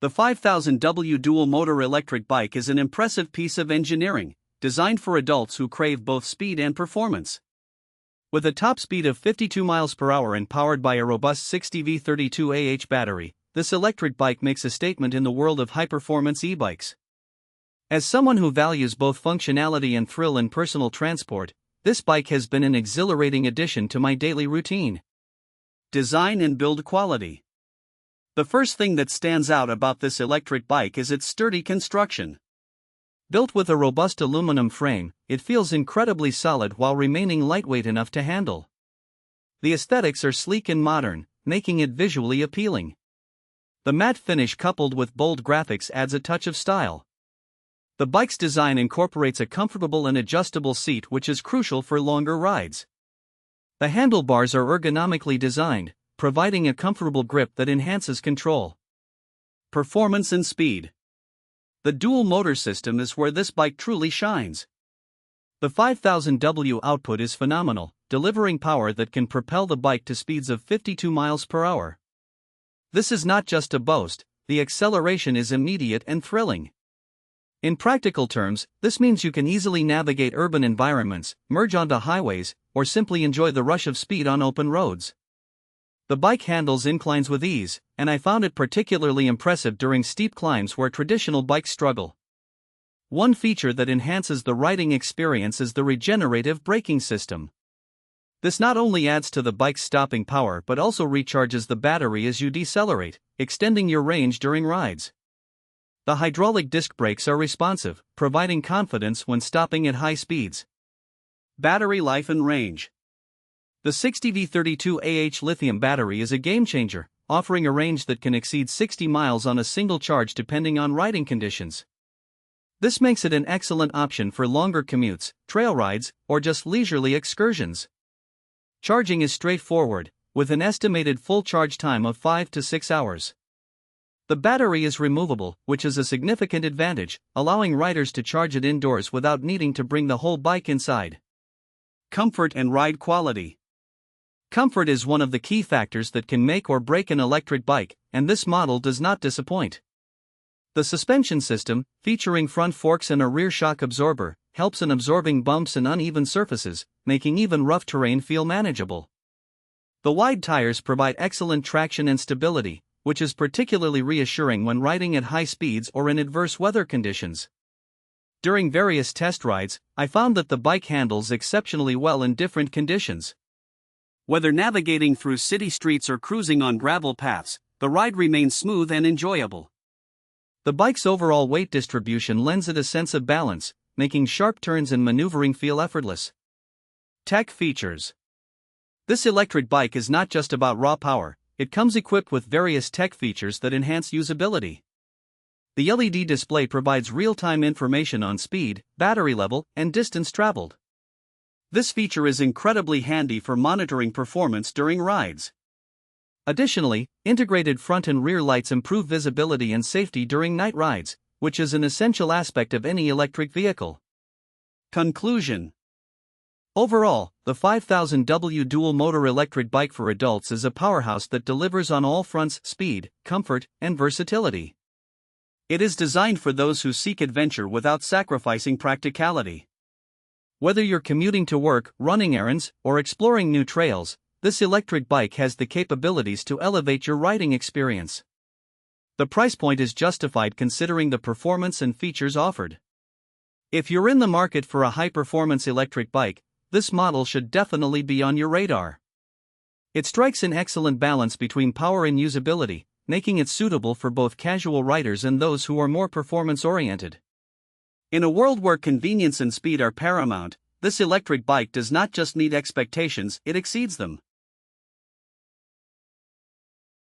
The 5000W dual-motor electric bike is an impressive piece of engineering, designed for adults who crave both speed and performance. With a top speed of 52 miles per hour and powered by a robust 60V 32AH battery, this electric bike makes a statement in the world of high-performance e-bikes. As someone who values both functionality and thrill in personal transport, this bike has been an exhilarating addition to my daily routine. Design and build quality. The first thing that stands out about this electric bike is its sturdy construction. Built with a robust aluminum frame, it feels incredibly solid while remaining lightweight enough to handle. The aesthetics are sleek and modern, making it visually appealing. The matte finish coupled with bold graphics adds a touch of style. The bike's design incorporates a comfortable and adjustable seat, which is crucial for longer rides. The handlebars are ergonomically designed, providing a comfortable grip that enhances control. Performance and speed. The dual motor system is where this bike truly shines. The 5000W output is phenomenal, delivering power that can propel the bike to speeds of 52 miles per hour. This is not just a boast, the acceleration is immediate and thrilling. In practical terms, this means you can easily navigate urban environments, merge onto highways, or simply enjoy the rush of speed on open roads. The bike handles inclines with ease, and I found it particularly impressive during steep climbs where traditional bikes struggle. One feature that enhances the riding experience is the regenerative braking system. This not only adds to the bike's stopping power but also recharges the battery as you decelerate, extending your range during rides. The hydraulic disc brakes are responsive, providing confidence when stopping at high speeds. Battery life and range. The 60V 32AH lithium battery is a game-changer, offering a range that can exceed 60 miles on a single charge depending on riding conditions. This makes it an excellent option for longer commutes, trail rides, or just leisurely excursions. Charging is straightforward, with an estimated full charge time of 5 to 6 hours. The battery is removable, which is a significant advantage, allowing riders to charge it indoors without needing to bring the whole bike inside. Comfort and ride quality. Comfort is one of the key factors that can make or break an electric bike, and this model does not disappoint. The suspension system, featuring front forks and a rear shock absorber, helps in absorbing bumps and uneven surfaces, making even rough terrain feel manageable. The wide tires provide excellent traction and stability, which is particularly reassuring when riding at high speeds or in adverse weather conditions. During various test rides, I found that the bike handles exceptionally well in different conditions. Whether navigating through city streets or cruising on gravel paths, the ride remains smooth and enjoyable. The bike's overall weight distribution lends it a sense of balance, making sharp turns and maneuvering feel effortless. Tech features. This electric bike is not just about raw power, it comes equipped with various tech features that enhance usability. The LED display provides real-time information on speed, battery level, and distance traveled. This feature is incredibly handy for monitoring performance during rides. Additionally, integrated front and rear lights improve visibility and safety during night rides, which is an essential aspect of any electric vehicle. Conclusion. Overall, the 5000W dual-motor electric bike for adults is a powerhouse that delivers on all fronts: speed, comfort, and versatility. It is designed for those who seek adventure without sacrificing practicality. Whether you're commuting to work, running errands, or exploring new trails, this electric bike has the capabilities to elevate your riding experience. The price point is justified considering the performance and features offered. If you're in the market for a high-performance electric bike, this model should definitely be on your radar. It strikes an excellent balance between power and usability, making it suitable for both casual riders and those who are more performance-oriented. In a world where convenience and speed are paramount, this electric bike does not just meet expectations, it exceeds them.